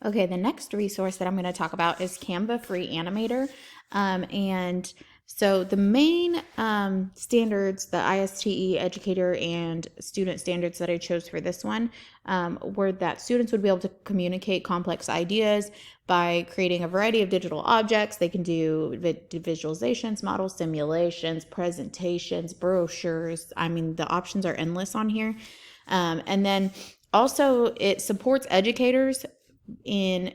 Okay, the next resource that I'm going to talk about is Canva Free Animator. And so the main standards, the ISTE educator and student standards that I chose for this one were that students would be able to communicate complex ideas by creating a variety of digital objects. They can do visualizations, model simulations, presentations, brochures. I mean, the options are endless on here. And then also it supports educators in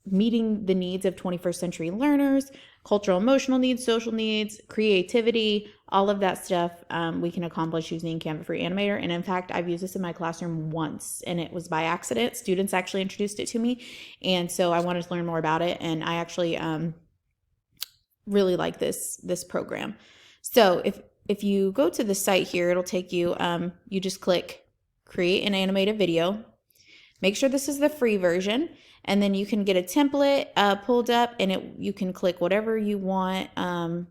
meeting the needs of 21st century learners, cultural emotional needs, social needs, creativity, all of that stuff we can accomplish using Canva Free Animator. And in fact, I've used this in my classroom once and it was by accident. Students actually introduced it to me. And so I wanted to learn more about it. And I actually really like this program. So if you go to the site here, it'll take you, you just click create an animated video. Make sure this is the free version, and then you can get a template pulled up, and you can click whatever you want, and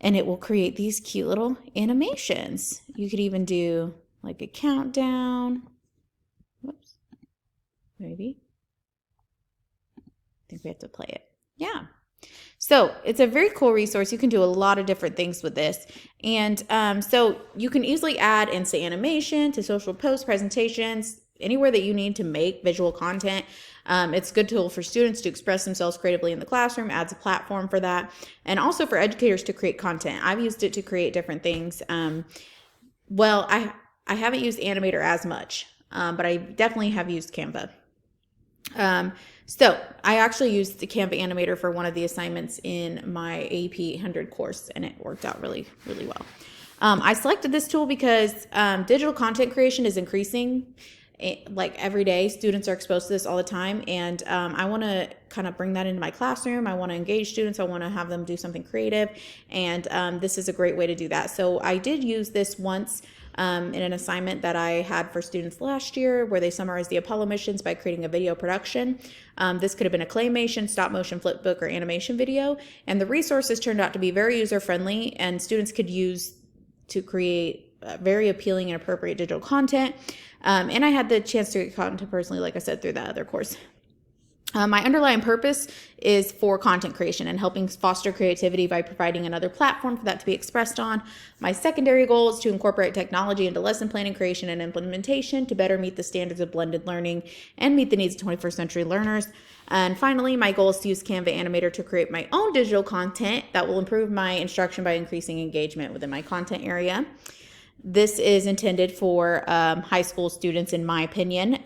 it will create these cute little animations. You could even do like a countdown. Whoops, maybe. I think we have to play it. Yeah. So it's a very cool resource. You can do a lot of different things with this. And so you can easily add instant animation to social posts, presentations, anywhere that you need to make visual content. It's a good tool for students to express themselves creatively in the classroom, adds a platform for that, and also for educators to create content. I've used it to create different things. Well, I haven't used Animator as much, but I definitely have used Canva. So I actually used the Canva Animator for one of the assignments in my AEP 800 course, and it worked out really, really well. I selected this tool because digital content creation is increasing. Like every day, students are exposed to this all the time, and I want to kind of bring that into my classroom. I want to engage students. I want to have them do something creative, and this is a great way to do that. So I did use this once in an assignment that I had for students last year, where they summarized the Apollo missions by creating a video production. This could have been a claymation, stop motion, flip book, or animation video, and the resources turned out to be very user-friendly, and students could use to create very appealing and appropriate digital content. And I had the chance to get content personally, like I said, through that other course. My underlying purpose is for content creation and helping foster creativity by providing another platform for that to be expressed on. My secondary goal is to incorporate technology into lesson planning, creation, and implementation to better meet the standards of blended learning and meet the needs of 21st century learners. And finally, my goal is to use Canva Animator to create my own digital content that will improve my instruction by increasing engagement within my content area. This is intended for high school students, in my opinion,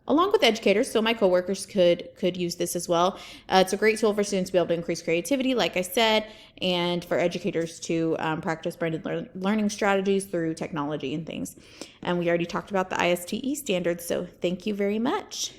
along with educators. So my coworkers could use this as well. It's a great tool for students to be able to increase creativity, like I said, and for educators to practice blended learning strategies through technology and things. And we already talked about the ISTE standards, so thank you very much.